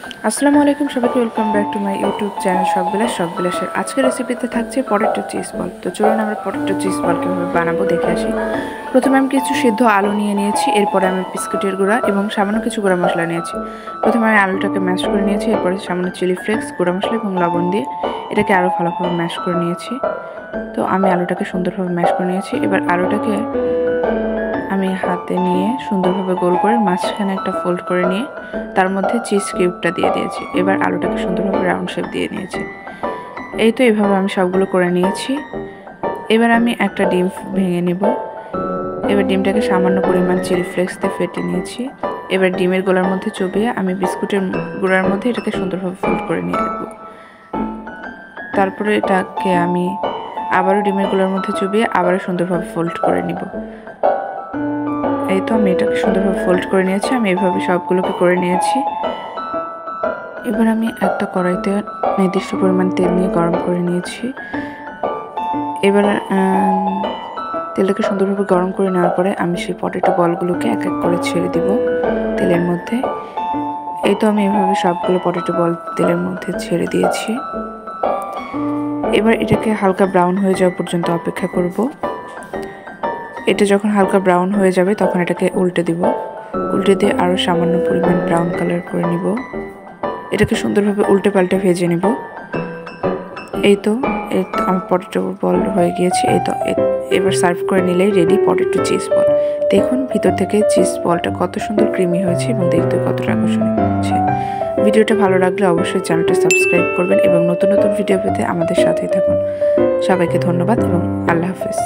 আসসালামু আলাইকুম সবাইকে, welcome back to my YouTube channel শখ বিলাসের। আজকের রেসিপিতে থাকছে পটেটো চিজ বল। তো চলুন আমরা পটেটো চিজ বল কীভাবে বানাবো দেখে আসি। প্রথমে আমি কিছু সিদ্ধ আলু নিয়ে নিয়েছি, এরপরে আমি বিস্কুটের গুঁড়া এবং সামান্য কিছু গুঁড়া মশলা নিয়েছি। প্রথমে আমি আলুটাকে ম্যাশ করে নিয়েছি, এরপরে সামান্য চিলি ফ্লেক্স, গুঁড়া মশলা এবং লবণ দিয়ে এটাকে আরও ভালোভাবে ম্যাশ করে নিয়েছি। তো আমি আলুটাকে সুন্দরভাবে ম্যাশ করে নিয়েছি। এবার আলুটাকে আমি হাতে নিয়ে সুন্দরভাবে গোল করে মাঝখানে একটা ফোল্ড করে নিয়ে তার মধ্যে চিজ কিউবটা দিয়ে দিয়েছি। এবার আলুটাকে সুন্দরভাবে রাউন্ড শেপ দিয়ে নিয়েছি। এই তো এইভাবে আমি সবগুলো করে নিয়েছি। এবার আমি একটা ডিম ভেঙে নেব। এবার ডিমটাকে সামান্য পরিমাণ চিলি ফ্লেক্স দিয়ে ফেটে নিয়েছি। এবার ডিমের গোলার মধ্যে চুবিয়ে আমি বিস্কুটের গুঁড়ার মধ্যে এটাকে সুন্দরভাবে ফোল্ড করে নিয়ে রাখবো। তারপরে এটাকে আমি আবারও ডিমের গোলার মধ্যে চুবিয়ে আবারও সুন্দরভাবে ফোল্ড করে নিব। এই তো আমি এটাকে সুন্দরভাবে ফোল্ড করে নিয়েছি। আমি এইভাবে সবগুলোকে করে নিয়েছি। এবার আমি একটা কড়াইতে নির্দিষ্ট পরিমাণ তেল নিয়ে গরম করে নিয়েছি। এবার তেলটাকে সুন্দরভাবে গরম করে নেওয়ার পরে আমি সেই পটেটো বলগুলোকে এক এক করে ছেড়ে দিব তেলের মধ্যে। এই তো আমি এভাবে সবগুলো পটেটো বল তেলের মধ্যে ছেড়ে দিয়েছি। এবার এটাকে হালকা ব্রাউন হয়ে যাওয়া পর্যন্ত অপেক্ষা করব। এটা যখন হালকা ব্রাউন হয়ে যাবে তখন এটাকে উল্টে দিব। উল্টে দিয়ে আরও সামান্য পরিমাণ ব্রাউন কালার করে নিব। এটাকে সুন্দরভাবে উল্টে পাল্টে ভেজে নেব। এই তো আমার পটেটো বল হয়ে গিয়েছে। এই তো এবার সার্ভ করে নিলেই রেডি পটেটো চিজ বল। দেখুন ভিতর থেকে চিজ বলটা কত সুন্দর ক্রিমি হয়েছে এবং দেখতে কতটা আকর্ষণীয় হচ্ছে। ভিডিওটা ভালো লাগলে অবশ্যই চ্যানেলটা সাবস্ক্রাইব করবেন এবং নতুন নতুন ভিডিও পেতে আমাদের সাথেই থাকুন। সবাইকে ধন্যবাদ এবং আল্লাহ হাফেজ।